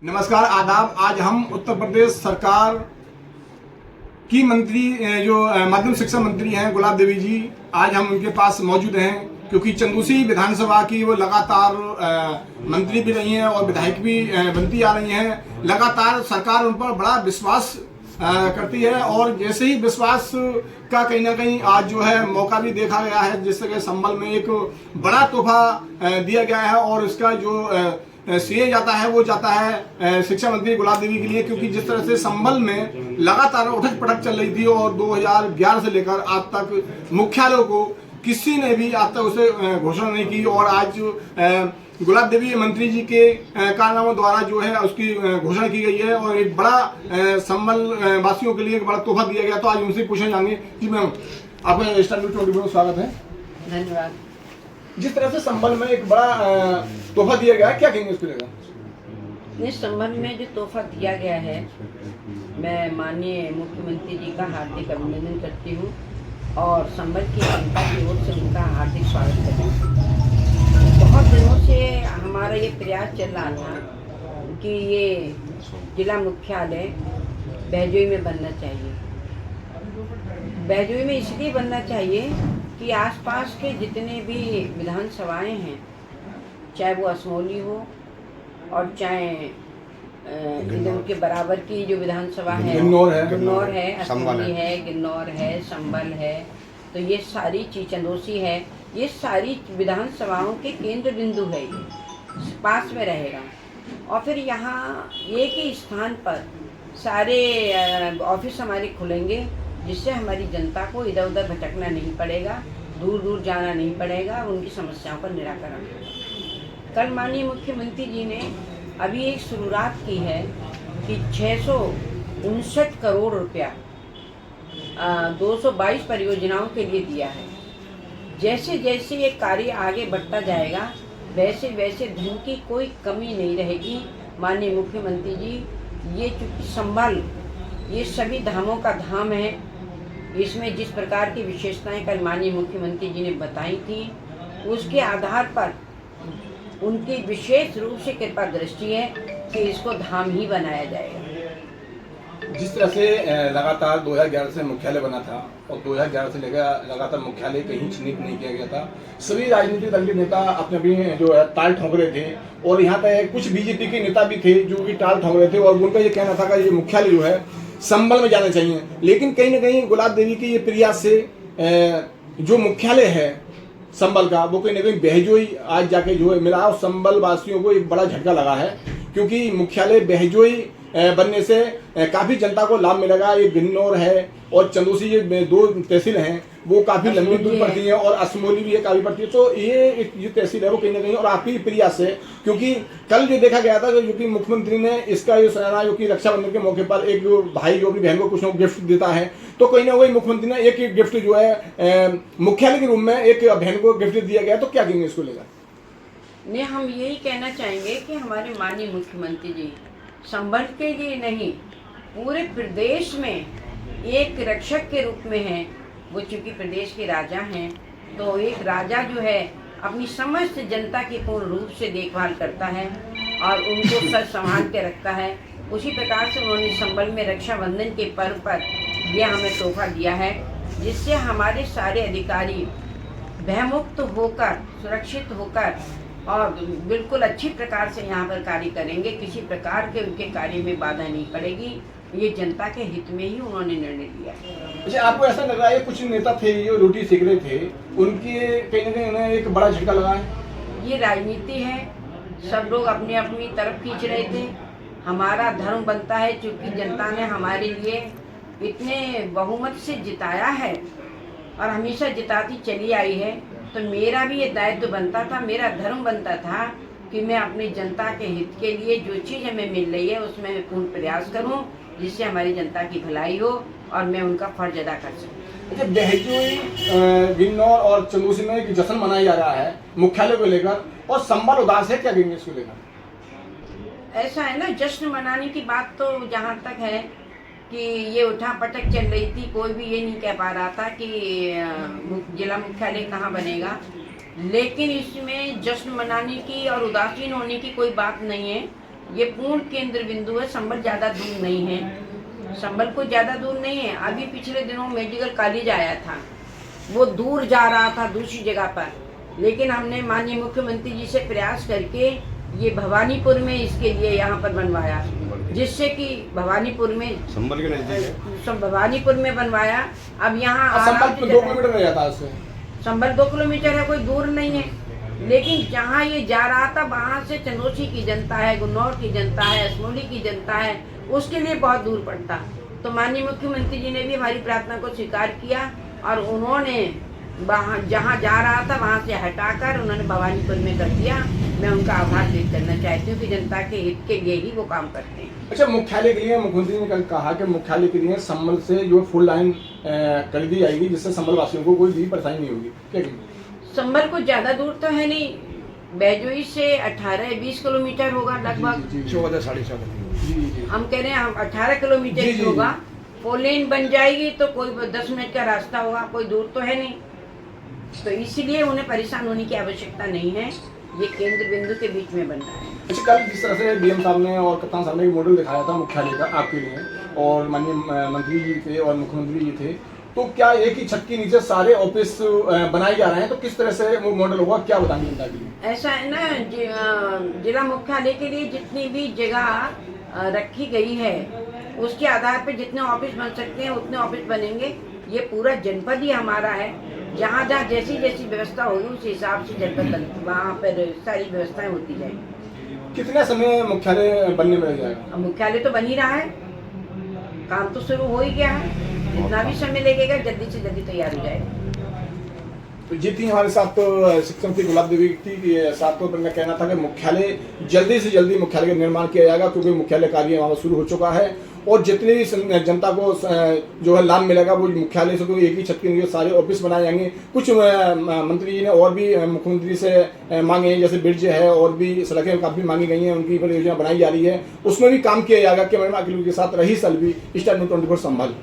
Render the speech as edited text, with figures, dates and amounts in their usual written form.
नमस्कार आदाब। आज हम उत्तर प्रदेश सरकार की मंत्री जो माध्यमिक शिक्षा मंत्री हैं गुलाब देवी जी, आज हम उनके पास मौजूद हैं क्योंकि चंदूसी विधानसभा की वो लगातार मंत्री भी रही हैं और विधायक भी बनती आ रही हैं। लगातार सरकार उन पर बड़ा विश्वास करती है और जैसे ही विश्वास का कहीं ना कहीं आज जो है मौका भी देखा गया है, जिस तरह संबल में एक बड़ा तोहफा दिया गया है और इसका जो श्रेय जाता है वो जाता है शिक्षा मंत्री गुलाब देवी के लिए, क्योंकि जिस तरह से संबल में लगातार उठक पटक चल रही थी और 2011 से लेकर आज तक मुख्यालयों को किसी ने भी आज तक उसे घोषणा नहीं की और आज गुलाब देवी मंत्री जी के कारनामों द्वारा जो है उसकी घोषणा की गई है और एक बड़ा संबल वासियों के लिए एक बड़ा तोहफा दिया गया। तो आज उनसे पूछना चाहेंगे जी मैम, आपका स्टार न्यूज़ 24 में स्वागत है। धन्यवाद। जिस तरह से संबल में एक बड़ा तोहफा दिया गया है, क्या कहेंगे उसको लेकर? इस संबंध में जो तोहफा दिया गया है, मैं माननीय मुख्यमंत्री जी का हार्दिक अभिनंदन करती हूँ और संबल की जनता की ओर से उनका हार्दिक स्वागत करती हूँ। बहुत दिनों से हमारा ये प्रयास चल रहा था कि ये जिला मुख्यालय बैजोई में बनना चाहिए। बैजोई में इसलिए बनना चाहिए कि आसपास के जितने भी विधानसभाएं हैं, चाहे वो असमोली हो और चाहे इधर के बराबर की जो विधानसभा है, गिन्नौर है, असमोली है, गिन्नौर है, संबल है, तो ये सारी चीज चंदोसी है, ये सारी विधानसभाओं के केंद्र बिंदु है, ये पास में रहेगा। और फिर यहाँ एक ही स्थान पर सारे ऑफिस हमारे खुलेंगे, जिससे हमारी जनता को इधर उधर भटकना नहीं पड़ेगा, दूर दूर जाना नहीं पड़ेगा, उनकी समस्याओं का निराकरण होगा। कल माननीय मुख्यमंत्री जी ने अभी एक शुरुआत की है कि 659 करोड़ रुपया 222 परियोजनाओं के लिए दिया है। जैसे जैसे ये कार्य आगे बढ़ता जाएगा वैसे वैसे धन की कोई कमी नहीं रहेगी। माननीय मुख्यमंत्री जी, ये चूँकि संबल ये सभी धामों का धाम है, इसमें जिस प्रकार की विशेषताएं कल माननीय मुख्यमंत्री जी ने बताई थी, उसके आधार पर उनकी विशेष रूप से कृपा दृष्टि है कि इसको धाम ही बनाया जाएगा। जिस तरह से लगातार 2011 से मुख्यालय बना था और 2011 से लेकर लगातार मुख्यालय कहीं चिन्हित नहीं किया गया था, सभी राजनीतिक दल के नेता अपने अपने जो है ताल ठोक रहे थे और यहाँ तक कुछ बीजेपी के नेता भी थे जो भी ताल ठोक रहे थे और उनका ये कहना था कि ये मुख्यालय जो है संबल में जाना चाहिए। लेकिन कहीं ना कहीं गुलाब देवी के ये प्रयास से जो मुख्यालय है संबल का वो कहीं ना कहीं बहजोई आज जाके जो है मिला और संबल वासियों को एक बड़ा झटका लगा है, क्योंकि मुख्यालय बहजोई बनने से काफी जनता को लाभ मिलेगा। ये गिन्नौर है और चंदूसी ये दो तहसील हैं वो काफी लंबी दूर पड़ती हैं और असमोली भी ये काफी पड़ती है, तो ये तहसील है वो कहीं ना कहीं और आपकी प्रयास है, क्योंकि कल जो देखा गया था जो कि मुख्यमंत्री ने इसका जो सराहना जो कि रक्षाबंधन के मौके पर एक भाई जो अपनी बहन को कुछ गिफ्ट देता है, तो कहीं ना कहीं मुख्यमंत्री ने एक गिफ्ट जो है मुख्यालय के रूप में एक बहन को गिफ्ट दिया गया, तो क्या कहेंगे इसको लेकर? नहीं, हम यही कहना चाहेंगे कि हमारे माननीय मुख्यमंत्री जी संबल के लिए नहीं पूरे प्रदेश में एक रक्षक के रूप में हैं। वो चूँकि प्रदेश के राजा हैं, तो एक राजा जो है अपनी समस्त जनता की पूर्ण रूप से देखभाल करता है और उनको सच संभाल के रखता है। उसी प्रकार से उन्होंने संबल में रक्षाबंधन के पर्व पर यह हमें तोहफा दिया है, जिससे हमारे सारे अधिकारी भयमुक्त होकर, सुरक्षित होकर और बिल्कुल अच्छी प्रकार से यहाँ पर कार्य करेंगे। किसी प्रकार के उनके कार्य में बाधा नहीं पड़ेगी। ये जनता के हित में ही उन्होंने निर्णय लिया है। अच्छा, आपको ऐसा लग रहा है कुछ नेता थे जो रोटी सेक रहे थे, उनके कहीं ना कहीं उन्हें एक बड़ा झटका लगा है? ये राजनीति है, सब लोग अपनी अपनी तरफ खींच रहे थे। हमारा धर्म बनता है, क्योंकि जनता ने हमारे लिए इतने बहुमत से जिताया है और हमेशा जिताती चली आई है, तो मेरा भी ये दायित्व बनता था, मेरा धर्म बनता था कि मैं अपनी जनता के हित के लिए जो चीज़ हमें मिल रही है उसमें मैं पूर्ण प्रयास करूं, जिससे हमारी जनता की भलाई हो और मैं उनका फर्ज अदा कर सकूं। अच्छा, बहजोई, गिन्नौर और चंदूसी में एक जश्न मनाया जा रहा है मुख्यालय को लेकर और संबल उदास है, क्या कहेंगे इसको लेकर? ऐसा है ना, जश्न मनाने की बात तो जहाँ तक है कि ये उठा पटक चल रही थी, कोई भी ये नहीं कह पा रहा था कि जिला मुख्यालय कहाँ बनेगा, लेकिन इसमें जश्न मनाने की और उदासीन होने की कोई बात नहीं है। ये पूर्ण केंद्र बिंदु है। संभल ज़्यादा दूर नहीं है, संभल कोई ज़्यादा दूर नहीं है। अभी पिछले दिनों मेडिकल कॉलेज आया था, वो दूर जा रहा था दूसरी जगह पर, लेकिन हमने माननीय मुख्यमंत्री जी से प्रयास करके ये भवानीपुर में इसके लिए यहाँ पर बनवाया, जिससे कि भवानीपुर में संभल के नजदीक है। भवानीपुर में बनवाया। अब यहाँ संभल तो 2 किलोमीटर रह जाता है उससे। संभल 2 किलोमीटर है, कोई दूर नहीं है। लेकिन जहाँ ये जा रहा था वहाँ से चंदोसी की जनता है, गुन्नौर की जनता है, असमोली की जनता है, उसके लिए बहुत दूर पड़ता। तो माननीय मुख्यमंत्री जी ने भी हमारी प्रार्थना को स्वीकार किया और उन्होंने वहाँ जहाँ जा रहा था वहाँ से हटाकर उन्होंने भवानीपुर में कर दिया। मैं उनका आभार व्यक्त करना चाहती हूँ कि जनता के हित के लिए ही वो काम करते हैं। अच्छा, मुख्यालय के लिए मुख्यमंत्री ने कल कहा कि मुख्यालय के लिए संभल से जो फुल लाइन कर दी जाएगी, जिससे संभल वासियों को कोई भी परेशानी नहीं होगी। क्या संभल को ज़्यादा दूर तो है नहीं, बैजोई से 18-20 किलोमीटर होगा लगभग। 14 साढ़े 14। हम कह रहे हैं 18 किलोमीटर जी, ही जी, होगा। 4 लेन बन जाएगी तो कोई 10 मिनट का रास्ता होगा, कोई दूर तो है नहीं। तो इसीलिए उन्हें परेशान होने की आवश्यकता नहीं है, ये केंद्र बिंदु के बीच में बन रहा है। अच्छा, कल जिस तरह से डीएम साहब ने और कप्तान साहब ने एक मॉडल दिखाया था मुख्यालय का आपके लिए, और माननीय मंत्री जी थे और मुख्यमंत्री जी थे, तो क्या एक ही छत के नीचे सारे ऑफिस बनाए जा रहे हैं? तो किस तरह से वो मॉडल होगा, क्या बताएंगे जनता के लिए? ऐसा है ना, जिला मुख्यालय के लिए जितनी भी जगह रखी गई है उसके आधार पर जितने ऑफिस बन सकते हैं उतने ऑफिस बनेंगे। ये पूरा जनपद ही हमारा है, जहाँ जहाँ जैसी जैसी व्यवस्था होगी उस हिसाब से जनपद वहाँ पर सारी व्यवस्थाएं होती जाएगी। कितने समय मुख्यालय बनने में लग जाएगा? अब मुख्यालय तो बन ही रहा है, काम तो शुरू हो ही गया है। जितना भी समय लगेगा जल्दी से जल्दी तैयार हो जाएगा। तो ये थी हमारे साथ तो शिक्षा मंत्री गुलाब देवी की साथ तो उनका कहना था कि मुख्यालय जल्दी से जल्दी मुख्यालय का निर्माण किया जाएगा, क्योंकि मुख्यालय कार्य वहाँ शुरू हो चुका है और जितनी भी जनता को जो है लाभ मिलेगा वो मुख्यालय से तो एक ही छत के नीचे सारे ऑफिस बनाए जाएंगे। कुछ मंत्री जी ने और भी मुख्यमंत्री से मांगे हैं, जैसे ब्रिज है और भी सड़कें काफ़ी मांगी गई हैं, उनकी परियोजना बनाई जा रही है, उसमें भी काम किया जाएगा। कैमरा के साथ रही सलवी, स्टार न्यूज़ 24 संभल।